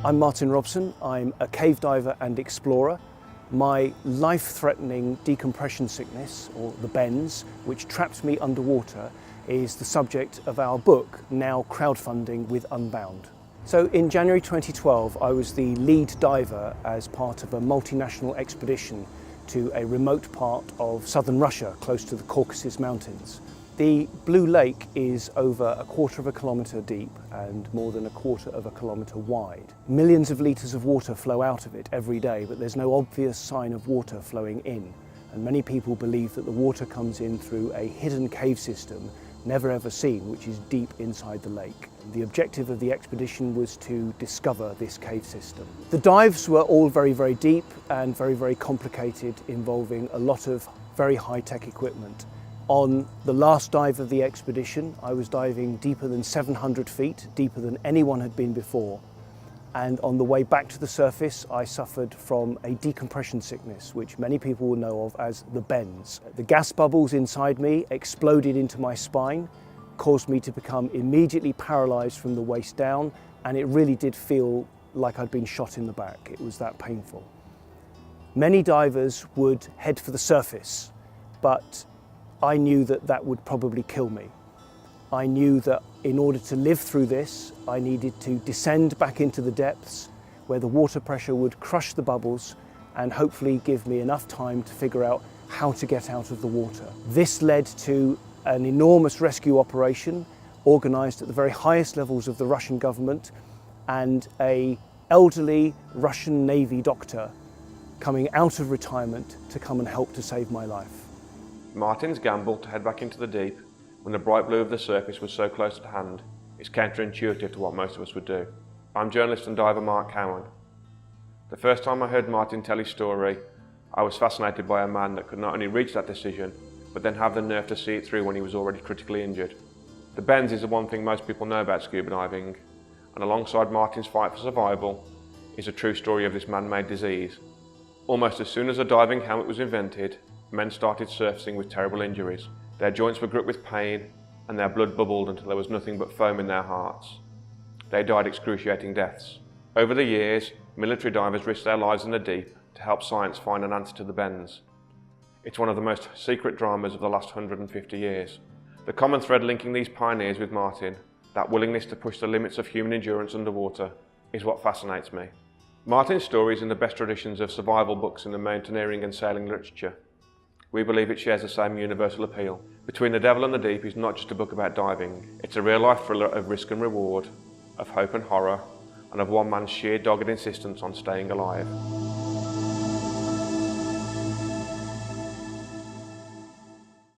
I'm Martin Robson. I'm a cave diver and explorer. My life-threatening decompression sickness, or the bends, which trapped me underwater, is the subject of our book, now crowdfunding with Unbound. So in January 2012, I was the lead diver as part of a multinational expedition to a remote part of southern Russia, close to the Caucasus Mountains. The Blue Lake is over 1/4 of a kilometre deep and more than 1/4 of a kilometre wide. Millions of litres of water flow out of it every day, but there's no obvious sign of water flowing in. And many people believe that the water comes in through a hidden cave system never ever seen, which is deep inside the lake. The objective of the expedition was to discover this cave system. The dives were all very deep and very complicated, involving a lot of very high-tech equipment. On the last dive of the expedition, I was diving deeper than 700 feet, deeper than anyone had been before. And on the way back to the surface, I suffered from a decompression sickness, which many people will know of as the bends. The gas bubbles inside me exploded into my spine, caused me to become immediately paralysed from the waist down, and it really did feel like I'd been shot in the back. It was that painful. Many divers would head for the surface, but I knew that that would probably kill me. I knew that in order to live through this, I needed to descend back into the depths where the water pressure would crush the bubbles and hopefully give me enough time to figure out how to get out of the water. This led to an enormous rescue operation organised at the very highest levels of the Russian government, and an elderly Russian Navy doctor coming out of retirement to come and help to save my life. Martin's gamble to head back into the deep when the bright blue of the surface was so close at hand is counterintuitive to what most of us would do. I'm journalist and diver Cowan. The first time I heard Martin tell his story, I was fascinated by a man that could not only reach that decision, but then have the nerve to see it through when he was already critically injured. The bends is the one thing most people know about scuba diving, and alongside Martin's fight for survival is a true story of this man-made disease. Almost as soon as a diving helmet was invented, men started surfacing with terrible injuries. Their joints were gripped with pain and their blood bubbled until there was nothing but foam in their hearts. They died excruciating deaths. Over the years, military divers risked their lives in the deep to help science find an answer to the bends. It's one of the most secret dramas of the last 150 years. The common thread linking these pioneers with Martin, that willingness to push the limits of human endurance underwater, is what fascinates me. Martin's story is in the best traditions of survival books in the mountaineering and sailing literature. We believe it shares the same universal appeal. Between the Devil and the Deep is not just a book about diving. It's a real-life thriller of risk and reward, of hope and horror, and of one man's sheer dogged insistence on staying alive.